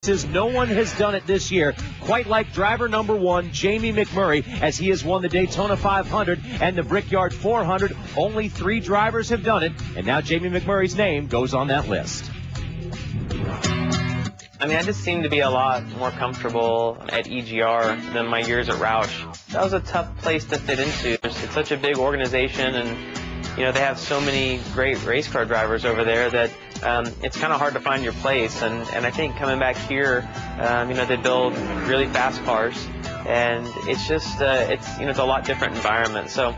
Says no one has done it this year quite like driver number 1, Jamie McMurray, as he has won the Daytona 500 and the Brickyard 400. Only 3 drivers have done it, and now Jamie McMurray's name goes on that list. I mean, I just seem to be a lot more comfortable at EGR than my years at Roush. That was a tough place to fit into. It's such a big organization, and you know, they have so many great race car drivers over there that it's kind of hard to find your place. And I think coming back here, you know, they build really fast cars, and it's just it's a lot different environment. So,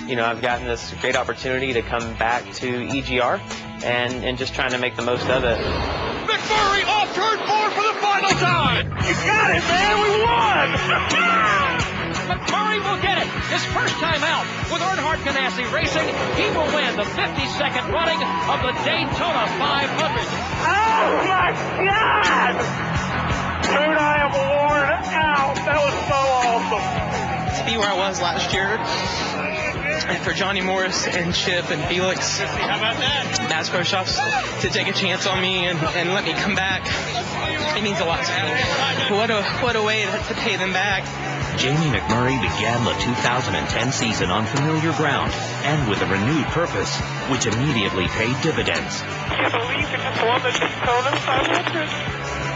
you know, I've gotten this great opportunity to come back to EGR and just trying to make the most of it. McMurray off turn 4 for the final time. You got it, man. We won. McMurray will get it. His first time out with Earnhardt Ganassi Racing. He will win the 52nd running of the Daytona 500. Oh, my God! Dude, I am worn out. That was so awesome. To be where I was last year, and for Johnny Morris and Chip and Felix, how about that? NASCAR shops to take a chance on me and let me come back, it means a lot to me. What a way to pay them back. Jamie McMurray began the 2010 season on familiar ground and with a renewed purpose, which immediately paid dividends. I can't believe you just won the Daytona 500.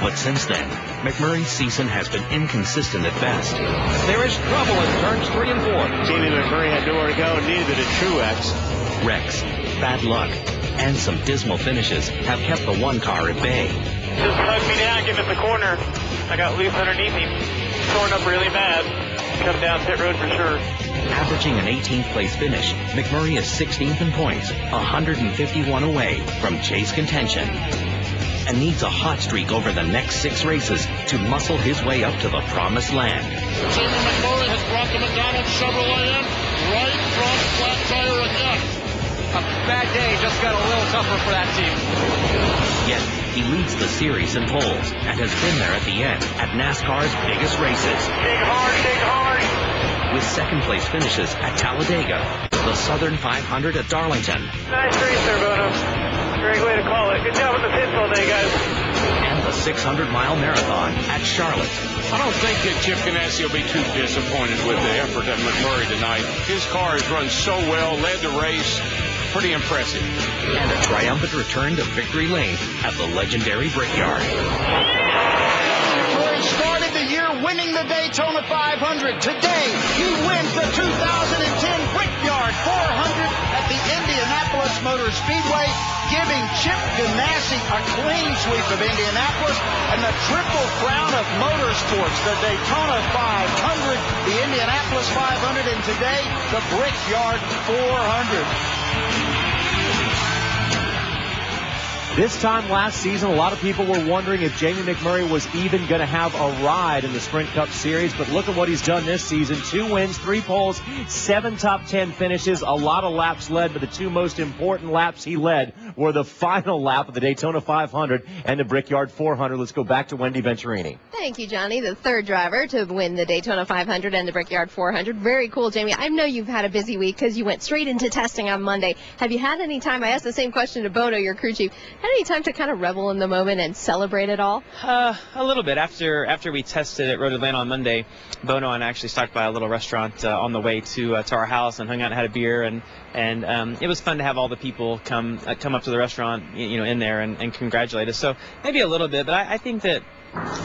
But since then, McMurray's season has been inconsistent at best. There is trouble in turns 3 and 4. Jamie McMurray had nowhere to go and needed a Truex. Wrecks, bad luck, and some dismal finishes have kept the one car at bay. Just hugged me down, getting at the corner. I got loose underneath him. Torn up really bad. Come down pit road for sure. Averaging an 18th place finish, McMurray is 16th in points, 151 away from chase contention, and needs a hot streak over the next 6 races to muscle his way up to the promised land. Jamie McMurray has brought the McDonald Chevrolet in right front flat tire again. A bad day just got a little tougher for that team. Yet, he leads the series in poles and has been there at the end at NASCAR's biggest races. Dig hard, dig hard. With second-place finishes at Talladega, the Southern 500 at Darlington, Nice race there, Bono. Great way to call it. Good job with the pits all day, guys. and the 600-mile marathon at Charlotte. I don't think that Chip Ganassi will be too disappointed with the effort of McMurray tonight. His car has run so well, led the race. Pretty impressive. And a triumphant return to victory lane at the legendary Brickyard. McMurray started the year winning the Daytona 500. Today, he wins the 2010 Brickyard 400 at the Indianapolis Motor Speedway, giving Chip Ganassi a clean sweep of Indianapolis and the triple crown of motorsports, the Daytona 500, the Indianapolis 500, and today, the Brickyard 400. This time last season, a lot of people were wondering if Jamie McMurray was even going to have a ride in the Sprint Cup Series, but look at what he's done this season. 2 wins, 3 poles, 7 top 10 finishes, a lot of laps led, but the 2 most important laps he led were the final lap of the Daytona 500 and the Brickyard 400. Let's go back to Wendy Venturini. Thank you, Johnny, the 3rd driver to win the Daytona 500 and the Brickyard 400. Very cool, Jamie. I know you've had a busy week because you went straight into testing on Monday. Have you had any time? I asked the same question to Bono, your crew chief. Any time to kind of revel in the moment and celebrate it all? A little bit. After we tested at Road Atlanta on Monday, Bono and I actually stopped by a little restaurant on the way to our house and hung out and had a beer, and it was fun to have all the people come up to the restaurant, in there and congratulate us. So maybe a little bit, but I think that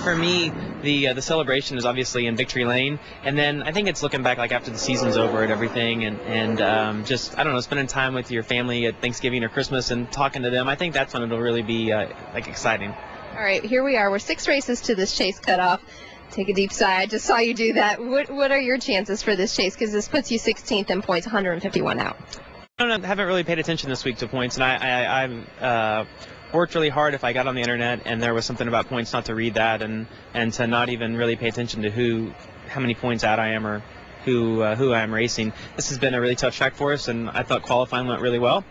for me, the celebration is obviously in victory lane, and then I think it's looking back like after the season's over and everything, and just, I don't know, spending time with your family at Thanksgiving or Christmas and talking to them. I think that's when it'll really be exciting. All right, here we are. We're 6 races to this chase cutoff. Take a deep sigh. I just saw you do that. What are your chances for this chase? Because this puts you 16th in points, 151 out. I haven't really paid attention this week to points, and I worked really hard if I got on the internet and there was something about points not to read that and to not even really pay attention to how many points out I am or who I am racing. This has been a really tough track for us, and I thought qualifying went really well.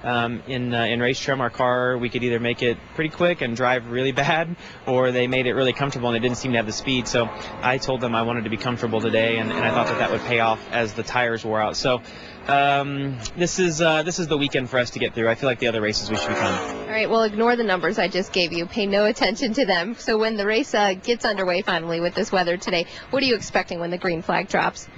in race trim, our car, we could either make it pretty quick and drive really bad, or they made it really comfortable and it didn't seem to have the speed. So I told them I wanted to be comfortable today, and I thought that would pay off as the tires wore out. So this is the weekend for us to get through. I feel like the other races we should be fine. All right, well, ignore the numbers I just gave you. Pay no attention to them. So when the race gets underway finally with this weather today, what are you expecting when the green flag drops?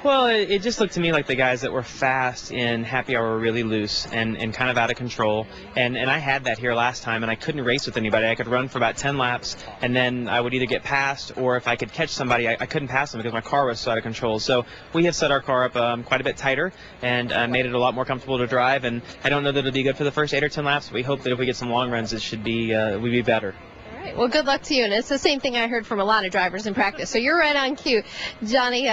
Well, it just looked to me like the guys that were fast in happy hour were really loose and kind of out of control. And I had that here last time, and I couldn't race with anybody. I could run for about 10 laps, and then I would either get passed, or if I could catch somebody, I couldn't pass them because my car was so out of control. So we have set our car up quite a bit tighter and made it a lot more comfortable to drive. And I don't know that it'll be good for the first 8 or 10 laps, but we hope that if we get some long runs, it should be we'd be better. Well, good luck to you, and it's the same thing I heard from a lot of drivers in practice. So you're right on cue. Jamie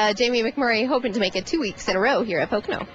McMurray hoping to make it 2 weeks in a row here at Pocono.